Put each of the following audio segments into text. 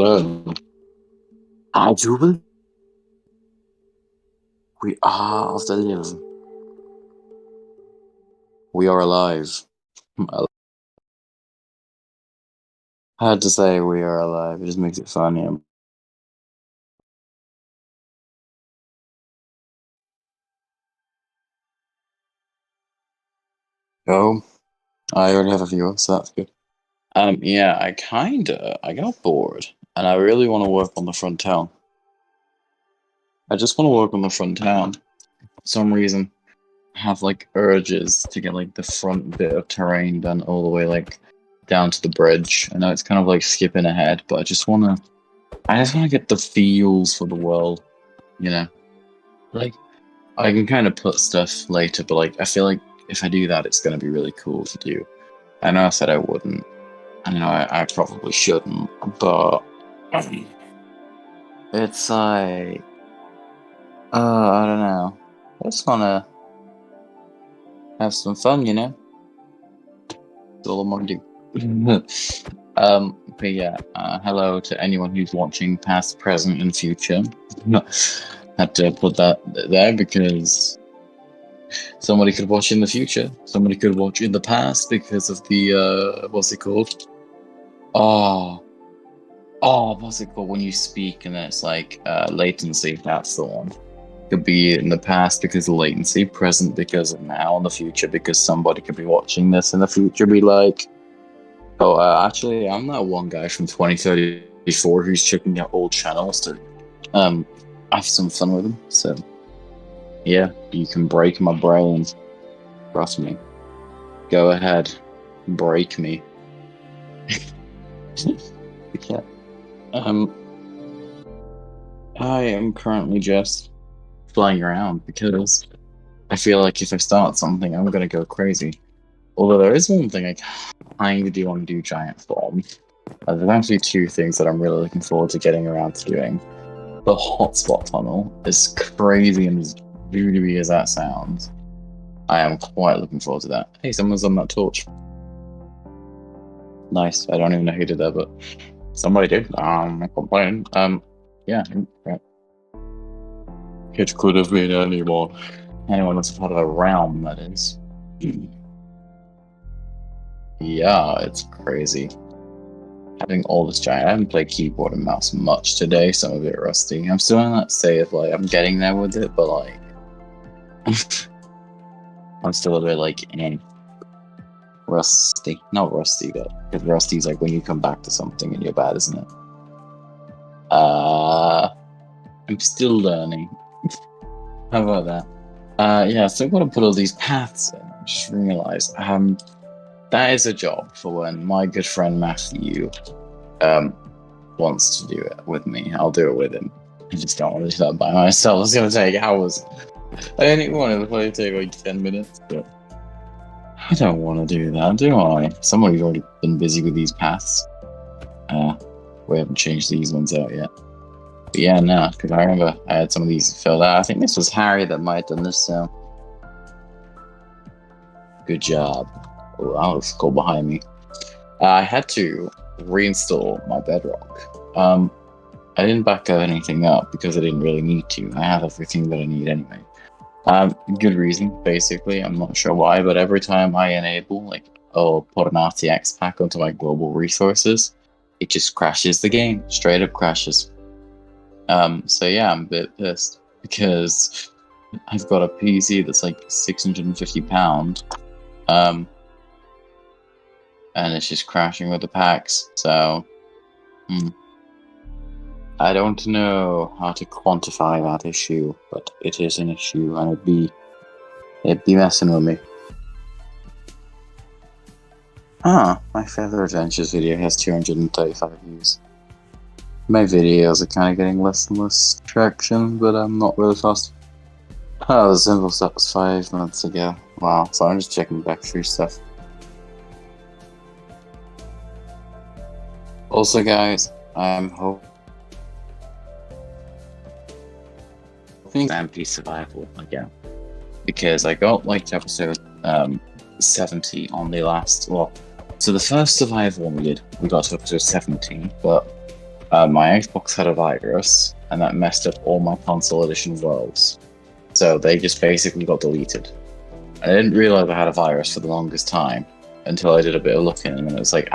alone. I do believe we are of the living. We are alive. I had to say we are alive. It just makes it funny. Oh, I already have a viewer, so that's good. Yeah, I got bored, and I really want to work on the front town. I just want to work on the front town. For some reason, I have like urges to get like the front bit of terrain done all the way like down to the bridge. I know it's kind of like skipping ahead, but I just wanna get the feels for the world, you know? Like I can kind of put stuff later, but like I feel like if I do that, it's gonna be really cool to do. I know I said I wouldn't. I know I probably shouldn't, but it's like, I don't know. I just wanna have some fun, you know? That's all I want to do. But yeah, hello to anyone who's watching past, present, and future. Had to put that there because somebody could watch in the future. Somebody could watch in the past because of the, what's it called? What's it called when you speak and then it's like, latency? That's the one. Could be in the past because of latency, present because of now, and the future because somebody could be watching this in the future, be like, oh, actually, I'm that one guy from 2034 who's checking out old channels to have some fun with them. So, yeah, you can break my brain. Trust me. Go ahead, break me. Yeah. I am currently just flying around because I feel like if I start something, I'm gonna go crazy. Although there is one thing I kind of do want to do giant form. There's actually two things that I'm really looking forward to getting around to doing. The hotspot tunnel, as crazy and as voodoo as that sounds, I am quite looking forward to that. Hey, someone's on that torch. Nice. I don't even know who did that, but somebody did. I'm not complaining. Yeah. Right. It could have been anyone. Anyone that's part of a realm, that is. Yeah, it's crazy. Having all this giant. I haven't played keyboard and mouse much today, so I'm a bit rusty. I'm still in that state of like, I'm getting there with it, but like, I'm still a bit like, rusty. Not rusty, but because rusty's like when you come back to something and you're bad, isn't it? I'm still learning. How about that? Yeah, so I'm gonna put all these paths in. I just realized, that is a job for when my good friend Matthew wants to do it with me. I'll do it with him. I just don't want to do that by myself. It's gonna take hours. I only wanted to probably take like 10 minutes, but I don't want to do that, do I? Somebody's already been busy with these paths. We haven't changed these ones out yet. But yeah, no, because I remember I had some of these filled out. I think this was Harry that might have done this, so good job. Oh, that looks cool behind me. I had to reinstall my Bedrock. I didn't back anything up because I didn't really need to. I have everything that I need anyway. Good reason, basically. I'm not sure why, but every time I enable, like, put an RTX pack onto my global resources, it just crashes the game. Straight up crashes. So yeah, I'm a bit pissed because I've got a PC that's like £650. And it's just crashing with the packs, so I don't know how to quantify that issue, but it is an issue, and it'd be messing with me. My Feather Adventures video has 235 views. My videos are kind of getting less and less traction, but I'm not really fast. Oh, the simple stuff was 5 months ago. Wow, so I'm just checking back through stuff. Also, guys, I'm hoping Stampy survival again, because I got like to episode 70 on the last. Well, so the first survival one we got to episode 70, but my Xbox had a virus, and that messed up all my console edition worlds. So they just basically got deleted. I didn't realize I had a virus for the longest time until I did a bit of looking, and it was like,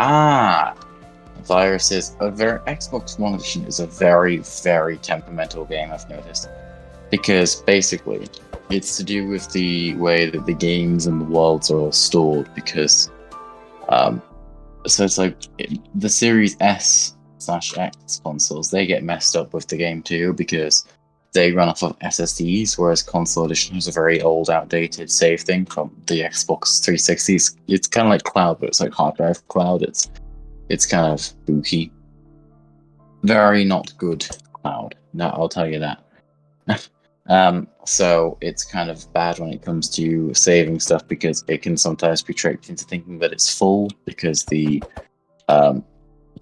viruses. Xbox One edition is a very, very temperamental game, I've noticed, because basically it's to do with the way that the games and the worlds are all stored. Because, so it's like the Series S/X consoles, they get messed up with the game too because they run off of SSDs, whereas Console Edition has a very old, outdated save thing from the Xbox 360s. It's kind of like cloud, but it's like hard drive cloud. It's kind of spooky. Very not good cloud. No, I'll tell you that. So it's kind of bad when it comes to saving stuff because it can sometimes be tricked into thinking that it's full because the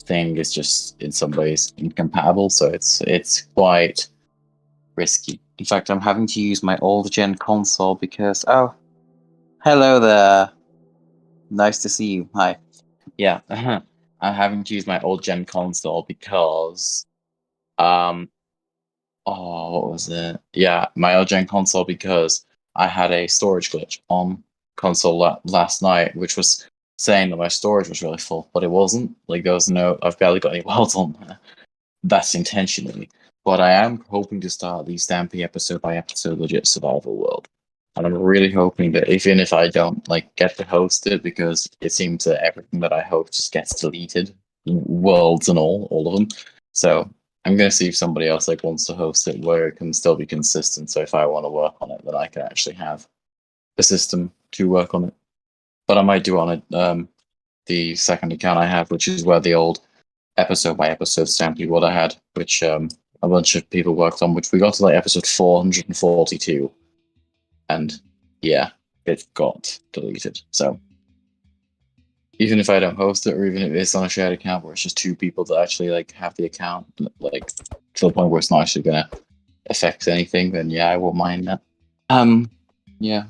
thing is just in some ways incompatible. So it's quite risky. In fact, I'm having to use my old gen console because hello there. Nice to see you. Hi. Yeah. I'm having to use my old gen console because what was it? Yeah, my old gen console because I had a storage glitch on console last night, which was saying that my storage was really full, but it wasn't. Like there was I've barely got any worlds on there. That's intentionally. But I am hoping to start the Stampy episode by episode legit survival world. And I'm really hoping that even if I don't get to host it, because it seems that everything that I host just gets deleted, worlds and all of them. So I'm gonna see if somebody else wants to host it where it can still be consistent. So if I want to work on it, then I can actually have a system to work on it. But I might do on it the second account I have, which is where the old episode by episode Stampy what I had, which a bunch of people worked on, which we got to episode 442, and yeah, it got deleted. So even if I don't host it, or even if it's on a shared account where it's just two people that actually have the account, to the point where it's not actually gonna affect anything, then yeah, I won't mind that. Yeah.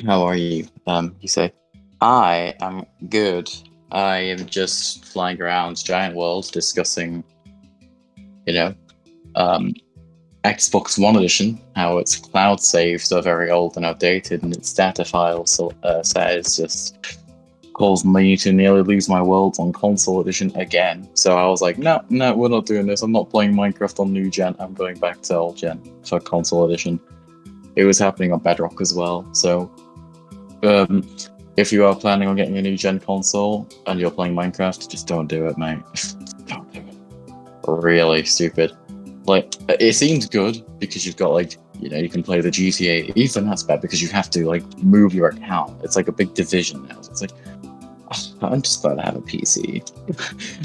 How are you? You say. I am good. I am just flying around Giant World discussing, Xbox One Edition, how its cloud saves are very old and outdated, and its data file size just caused me to nearly lose my worlds on Console Edition again. So I was like, no, we're not doing this. I'm not playing Minecraft on new gen. I'm going back to old gen for Console Edition. It was happening on Bedrock as well. So, if you are planning on getting a new gen console and you're playing Minecraft, just don't do it, mate. Don't do it. Really stupid. It seems good because you've got you can play the GTA. Even that's bad because you have to move your account. It's like a big division now. It's I'm just glad I have a PC.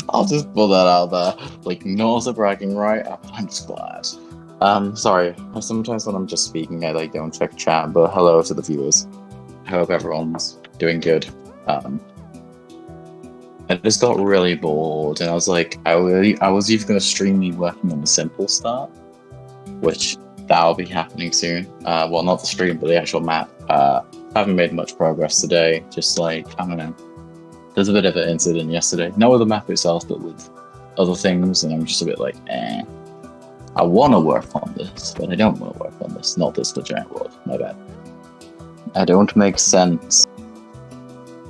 I'll just put that out there. Not a bragging right. I'm just glad. Sorry. Sometimes when I'm just speaking, I don't check chat. But hello to the viewers. I hope everyone's doing good. I just got really bored, and I was like, I was even going to stream me working on the simple start, which that'll be happening soon. Well, not the stream, but the actual map. Haven't made much progress today. Just I don't know. There's a bit of an incident yesterday. Not with the map itself, but with other things, and I'm just a bit I want to work on this, but I don't want to work on this. Not this for Giant World. My bad. I don't make sense.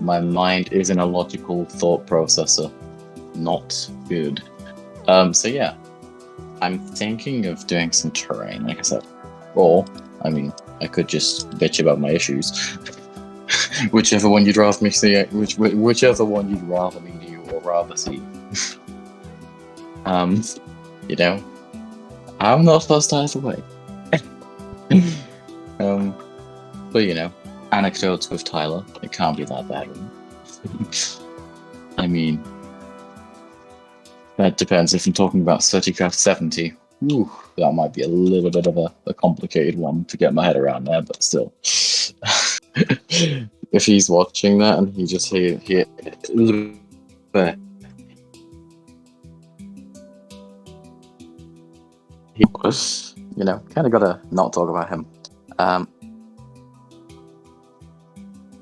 My mind is in a logical thought processor. Not good. So yeah. I'm thinking of doing some terrain, like I said. Or, I could just bitch about my issues. Whichever one you'd rather me see, whichever one you'd rather me do or rather see. I'm not fussed either way. But anecdotes with Tyler, it can't be that bad. That depends. If I'm talking about SurtiCraft 70, that might be a little bit of a complicated one to get my head around there, but still. If he's watching that and he just kind of gotta not talk about him.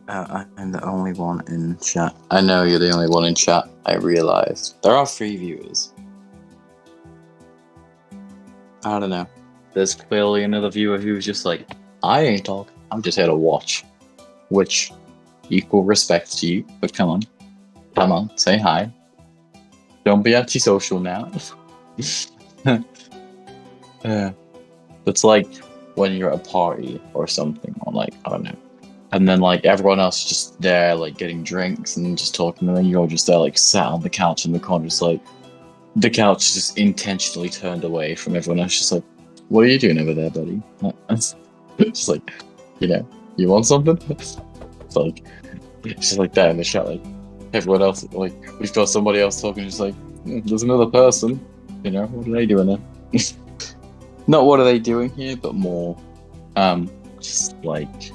I'm the only one in chat. I know you're the only one in chat. I realized there are 3 viewers. I don't know. There's clearly another viewer who's just like, I ain't talking. I'm just here to watch. Which, equal respect to you. But come on, say hi. Don't be antisocial now. It's like when you're at a party or something, or like, I don't know. And then like everyone else is just there, like getting drinks and just talking, and then you're just there, like sat on the couch in the corner, just like the couch is just intentionally turned away from everyone else, just like, what are you doing over there, buddy? Just like, you want something? It's like, just like that in the chat, like everyone else, like we've got somebody else talking, just like, there's another person, what are they doing there? Not what are they doing here, but more, just like,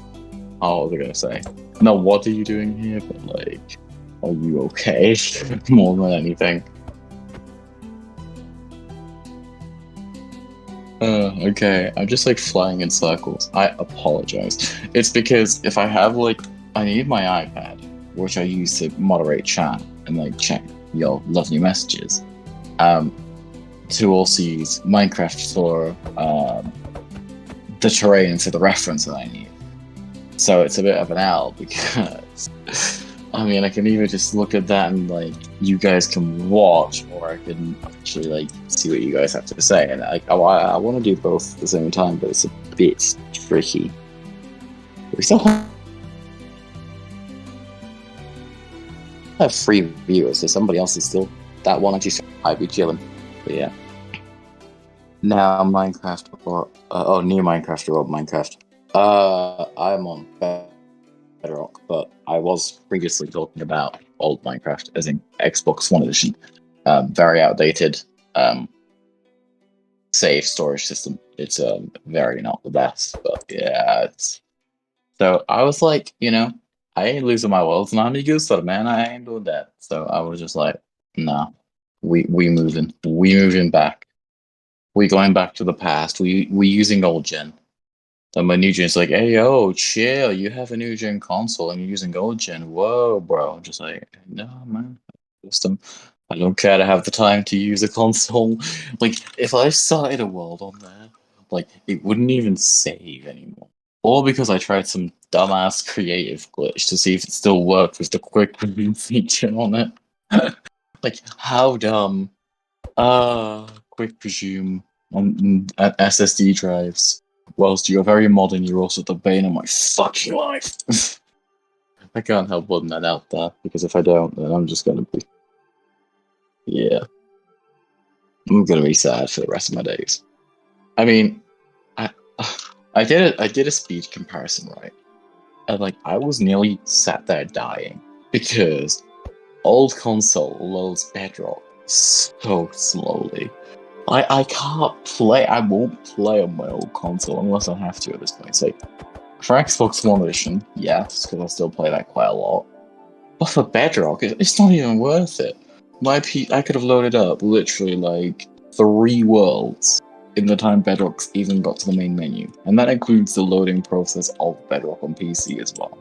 what was I gonna say? Not what are you doing here, but like, are you okay? More than anything. Okay, I'm just like flying in circles. I apologize. It's because if I have I need my iPad, which I use to moderate chat and like check your lovely messages, to also use Minecraft for the terrain for the reference that I need. So it's a bit of an L because I mean I can either just look at that and like you guys can watch, or I can actually like see what you guys have to say. And like I want to do both at the same time, but it's a bit tricky. We still have 3 viewers, so somebody else is still that one. I'd be chilling. But yeah. Now Minecraft or new Minecraft or old Minecraft. I'm on Bedrock, but I was previously talking about old Minecraft, as in Xbox One edition. Very outdated save storage system. It's very not the best, but yeah. So I was like, I ain't losing my worlds, and I'm a user, man. I ain't doing that. So I was just like, nah, we moving back. We going back to the past. We using old gen. And my new gen's like, hey, yo, chill. You have a new gen console and you're using old gen. Whoa, bro. I'm just like, no, man. I don't care to have the time to use a console. Like, if I started a world on there, like, it wouldn't even save anymore. All because I tried some dumbass creative glitch to see if it still worked with the quick review feature on it. Like, how dumb? Quick presume on SSD drives. Whilst you're very modern, you're also the bane of my fucking life. I can't help putting that out there, because if I don't, then I'm just gonna be... Yeah. I'm gonna be sad for the rest of my days. I mean, I did a speed comparison, right? And like, I was nearly sat there dying, because old console loads Bedrock so slowly. I can't play. I won't play on my old console unless I have to at this point. So, for Xbox One edition, yes, because I still play that quite a lot. But for Bedrock, it's not even worth it. I could have loaded up literally like 3 worlds in the time Bedrock's even got to the main menu, and that includes the loading process of Bedrock on PC as well.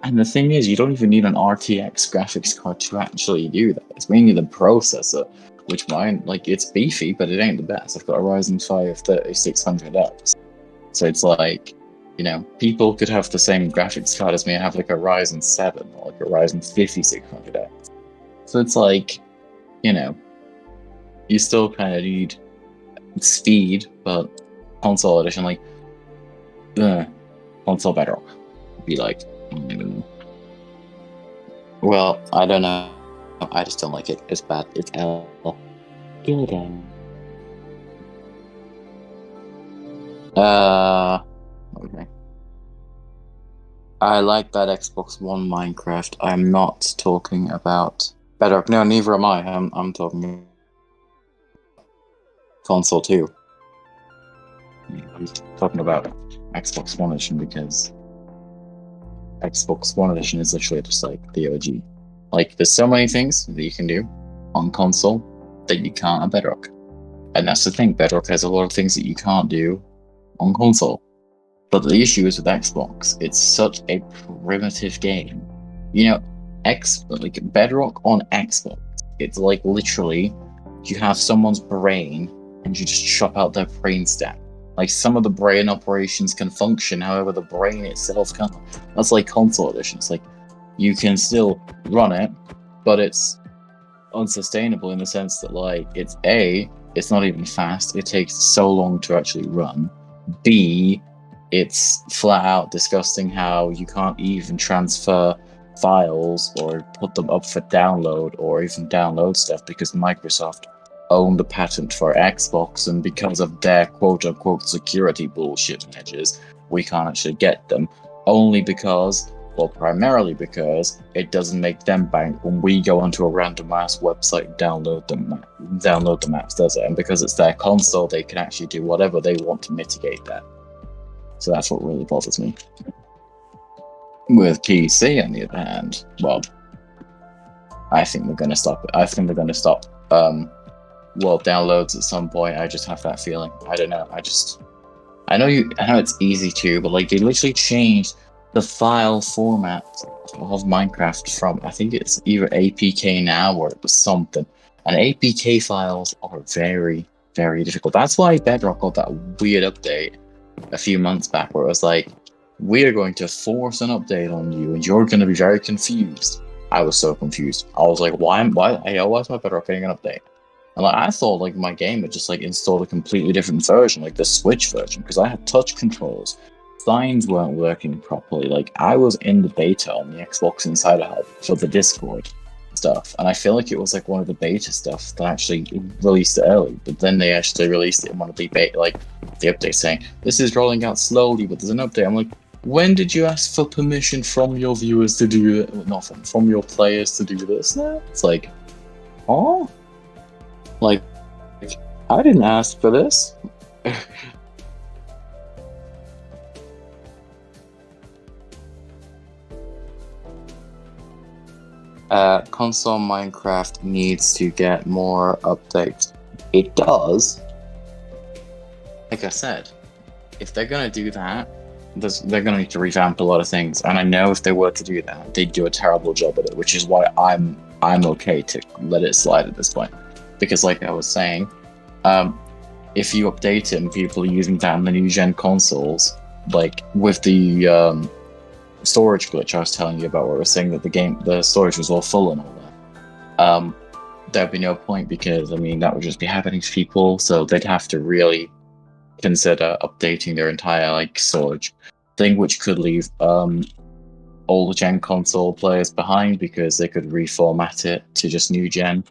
And the thing is, you don't even need an RTX graphics card to actually do that. It's mainly the processor, which mine, like, it's beefy, but it ain't the best. I've got a Ryzen 5 3600X. So it's like, people could have the same graphics card as me and have like a Ryzen 7 or like a Ryzen 5600X. So it's like, you still kind of need speed, but console edition, like, console Bedrock would be like, well, I don't know. I just don't like it. It's bad. It's L. Get it in. Okay. I like that Xbox One Minecraft. I'm not talking about Bedrock. No, neither am I. I'm talking console 2. I'm talking about Xbox One edition because Xbox One edition is literally just like the OG. Like, there's so many things that you can do on console that you can't on Bedrock. And that's the thing, Bedrock has a lot of things that you can't do on console. But the issue is with Xbox, it's such a primitive game. You know, like Bedrock on Xbox, it's like literally you have someone's brain and you just chop out their brain stem. Like some of the brain operations can function, however the brain itself can't. That's like console edition. It's like you can still run it, but it's unsustainable in the sense that like it's not even fast. It takes so long to actually run. B, it's flat out disgusting how you can't even transfer files or put them up for download or even download stuff because Microsoft own the patent for Xbox, and because of their quote-unquote security bullshit measures, we can't actually get them. Only because, well, primarily because it doesn't make them bank when we go onto a random ass website and download the maps, does it? And because it's their console, they can actually do whatever they want to mitigate that. So that's what really bothers me. With PC, on the other hand, well, I think we're gonna stop. Downloads at some point. I just have that feeling. I don't know. I know it's easy to, but like they literally changed the file format of Minecraft from, I think it's either APK now or it was something. And APK files are very, very difficult. That's why Bedrock got that weird update a few months back where it was like, we are going to force an update on you and you're going to be very confused. I was so confused. I was like, why is my Bedrock getting an update? And like, I thought like my game had just like installed a completely different version, like the Switch version, because I had touch controls. Signs weren't working properly. Like I was in the beta on the Xbox Insider Hub for the Discord stuff, and I feel like it was like one of the beta stuff that actually released it early. But then they actually released it in one of the beta, like the update saying this is rolling out slowly, but there's an update. I'm like, when did you ask for permission from your viewers to do it? Not from your players to do this now? It's like, oh. Like, I didn't ask for this. Console Minecraft needs to get more updates. It does. Like I said, if they're gonna do that, they're gonna need to revamp a lot of things. And I know if they were to do that, they'd do a terrible job at it, which is why I'm okay to let it slide at this point. Because like I was saying, if you update it and people are using that in the new gen consoles, like with the storage glitch I was telling you about, where I was saying that the storage was all full and all that, there'd be no point, because I mean that would just be happening to people, so they'd have to really consider updating their entire like storage thing, which could leave older gen console players behind because they could reformat it to just new gen.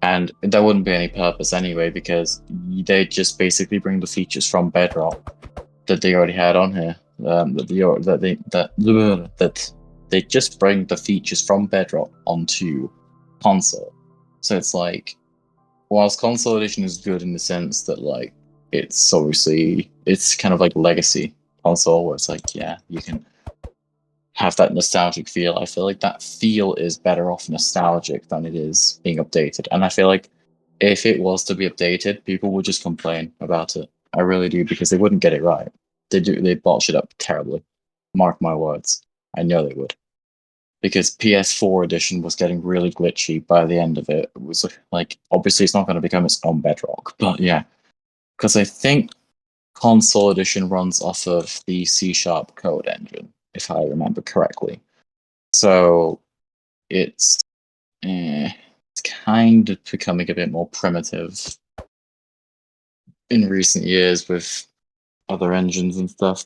And there wouldn't be any purpose anyway, because they just basically bring the features from Bedrock that they already had on here. That they just bring the features from Bedrock onto console. So it's like, whilst console edition is good in the sense that like it's kind of like legacy console, where it's like, yeah, you can have that nostalgic feel. I feel like that feel is better off nostalgic than it is being updated. And I feel like if it was to be updated, people would just complain about it. I really do, because they wouldn't get it right. They botch it up terribly. Mark my words. I know they would. Because PS4 edition was getting really glitchy by the end of it. It was like, obviously it's not going to become its own Bedrock, but yeah. Because I think console edition runs off of the C# code engine, if I remember correctly. So it's kind of becoming a bit more primitive in recent years with other engines and stuff.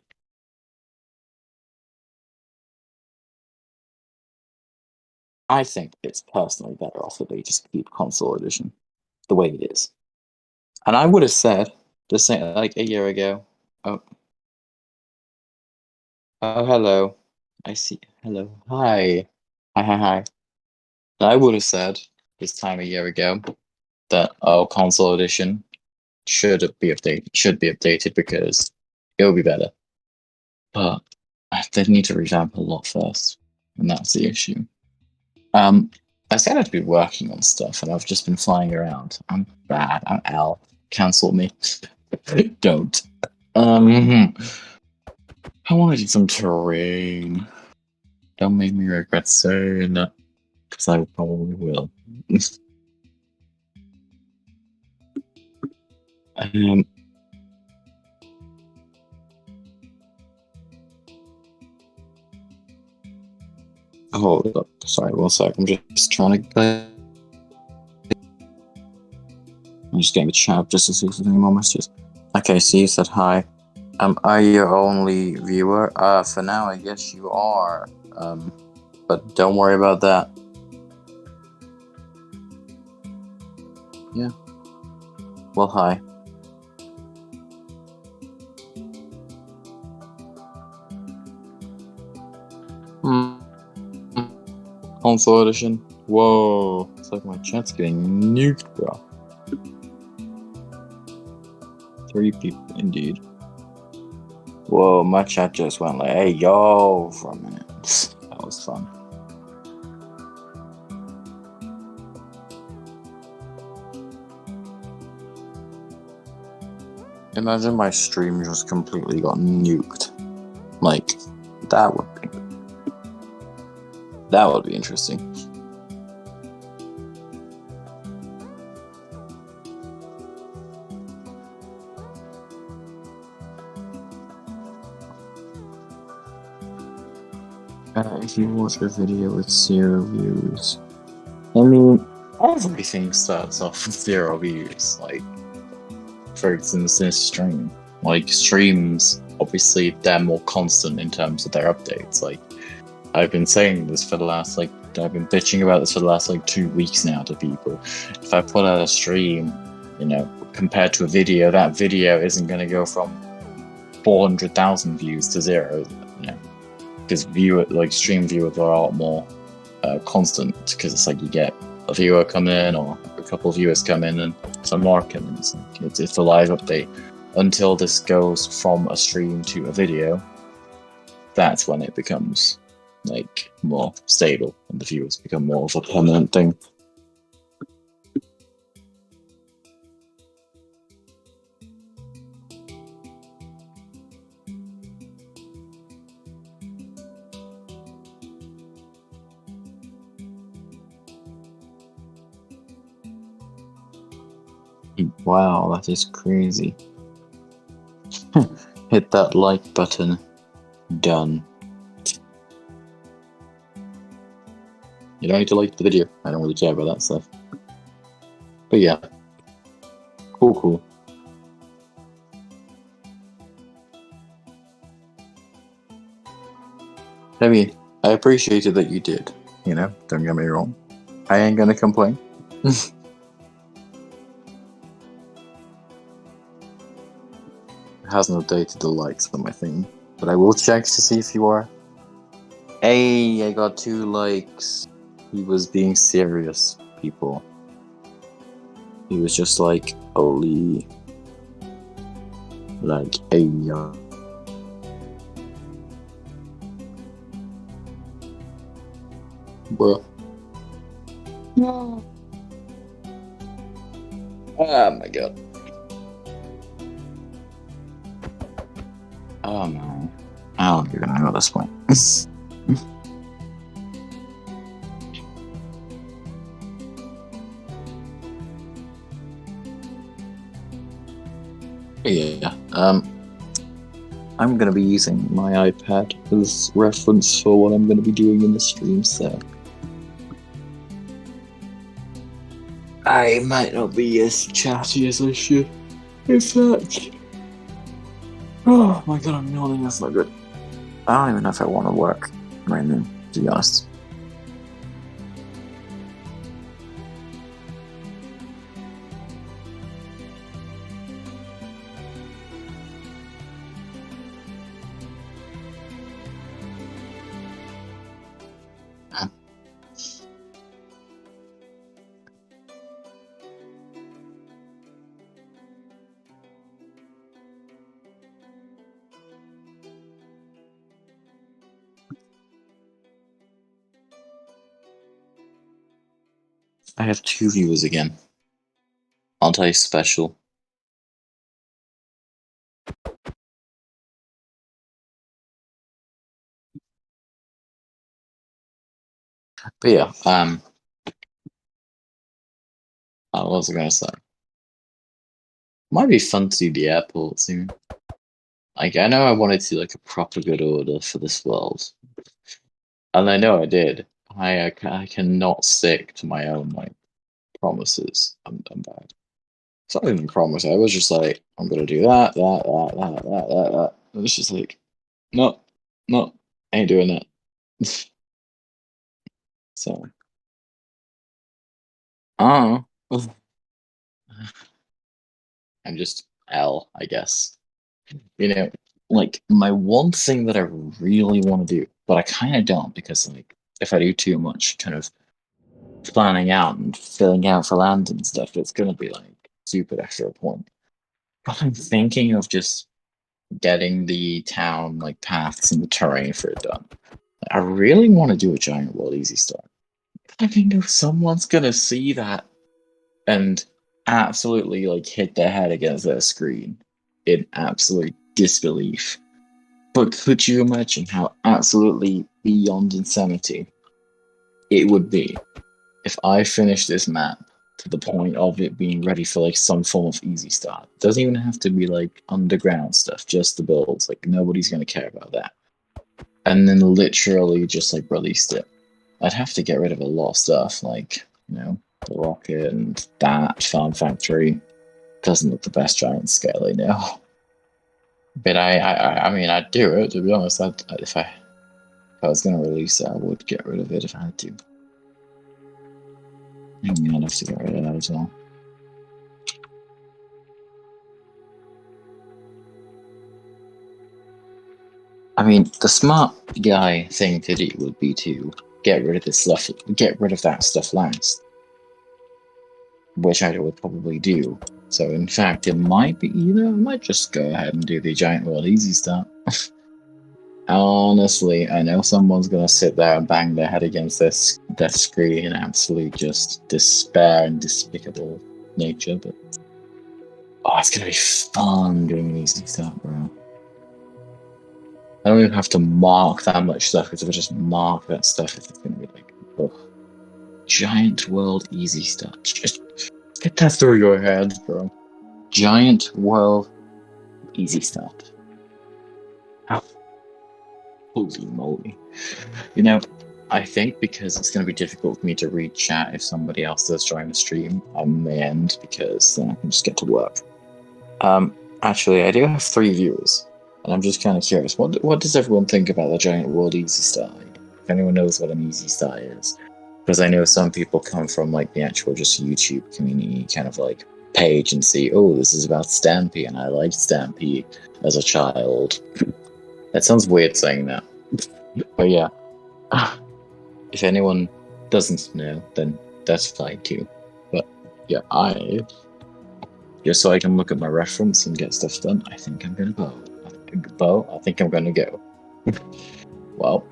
I think it's personally better off that they just keep console edition the way it is. And I would have said, just saying, like a year ago, oh, hello. I see. Hello. Hi. Hi. I would have said this time a year ago that console edition should be updated because it will be better. But they need to revamp a lot first, and that's the issue. I said I'd be working on stuff, and I've just been flying around. I'm bad. I'm Al. Cancel me. Don't. I want to do some terrain. Don't make me regret saying that, because I probably will. um, hold up. Sorry, 1 sec. I'm just trying to. I'm just getting the chat just to see if there's any more messages. Okay, so you said hi. Are you your only viewer? For now, I guess you are. But don't worry about that. Yeah. Well, hi. Console edition. Whoa. It's like my chat's getting nuked, bro. 3 people, indeed. Whoa, my chat just went like, hey, yo, for a minute. That was fun. Imagine my stream just completely got nuked. Like, that would be interesting. If you watch a video with 0 views, I mean, everything starts off with 0 views. Like, for instance, this stream. Like, streams, obviously, they're more constant in terms of their updates. Like, I've been saying this for the last, like, I've been bitching about this for the last, 2 weeks now to people. If I put out a stream, compared to a video, that video isn't going to go from 400,000 views to 0, because stream viewers are a lot more constant, because it's like you get a viewer come in or a couple of viewers come in and some more come in. It's a live update. Until this goes from a stream to a video, that's when it becomes more stable and the viewers become more of a permanent thing. Wow, that is crazy. Hit that like button. Done. You don't need to like the video. I don't really care about that stuff. But yeah. Cool. I mean, I appreciated that you did. Don't get me wrong. I ain't gonna complain. It hasn't updated the likes on my thing, but I will check to see if you are. Hey, I got 2 likes. He was being serious, people. He was just like, Oli. Like, hey, bro. No. Oh my god. Oh no. I don't even know at this point. Yeah. I'm gonna be using my iPad as reference for what I'm gonna be doing in the stream, so I might not be as chatty as I should. In fact, oh my god, I'm yawning. That's not good. I don't even know if I want to work right now, to be honest. I have 2 viewers again. Aren't I special? But yeah, what was I gonna say? Might be fun to do the airport soon. Like, I know I wanted to like a proper good order for this world, and I know I did. I cannot stick to my own like promises. I'm bad. It's not even a promise. I was just like, I'm gonna do that. And it's just like, no, no, I ain't doing that. So, uh, I'm just L, I guess. You know, like my one thing that I really want to do, but I kind of don't because like if I do too much kind of planning out and filling out for land and stuff, it's gonna be like stupid after a point. But I'm thinking of just getting the town like paths and the terrain for it done. I really want to do a giant world easy start. I think if someone's gonna see that and absolutely like hit their head against their screen in absolute disbelief. But could you imagine how absolutely beyond insanity it would be if I finished this map to the point of it being ready for like some form of easy start? It doesn't even have to be like underground stuff, just the builds. Like nobody's gonna care about that. And then literally just like released it. I'd have to get rid of a lot of stuff, like, the rocket and that farm factory. Doesn't look the best giant scale I know. But I mean, I'd do it, to be honest. If I was going to release it, I would get rid of it if I had to. I mean, I'd have to get rid of that as well. I mean, the smart guy thing to do would be to get rid of this stuff, get rid of that stuff last, which I would probably do. So, in fact, it might be, I might just go ahead and do the giant world easy start. Honestly, I know someone's gonna sit there and bang their head against their screen in absolute just despair and despicable nature, but it's gonna be fun doing an easy start, bro. I don't even have to mark that much stuff, because if I just mark that stuff, it's gonna be like, giant world easy start. Just get that through your head, bro. Giant world easy start. Holy moly. I think because it's going to be difficult for me to read chat if somebody else does join the stream, I may end because then I can just get to work. Actually, I do have 3 viewers, and I'm just kind of curious. What does everyone think about the giant world easy start? If anyone knows what an easy start is, because I know some people come from like the actual just YouTube community kind of like page and see, oh, this is about Stampy, and I liked Stampy as a child. That sounds weird saying that, but yeah. If anyone doesn't know, then that's fine too. But yeah, just so I can look at my reference and get stuff done, I think I'm gonna bow. I think I'm gonna go. Well,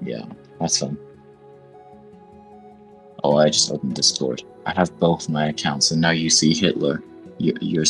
yeah, that's fun. Oh, I just opened Discord. I have both my accounts, and now you see Hitler. You're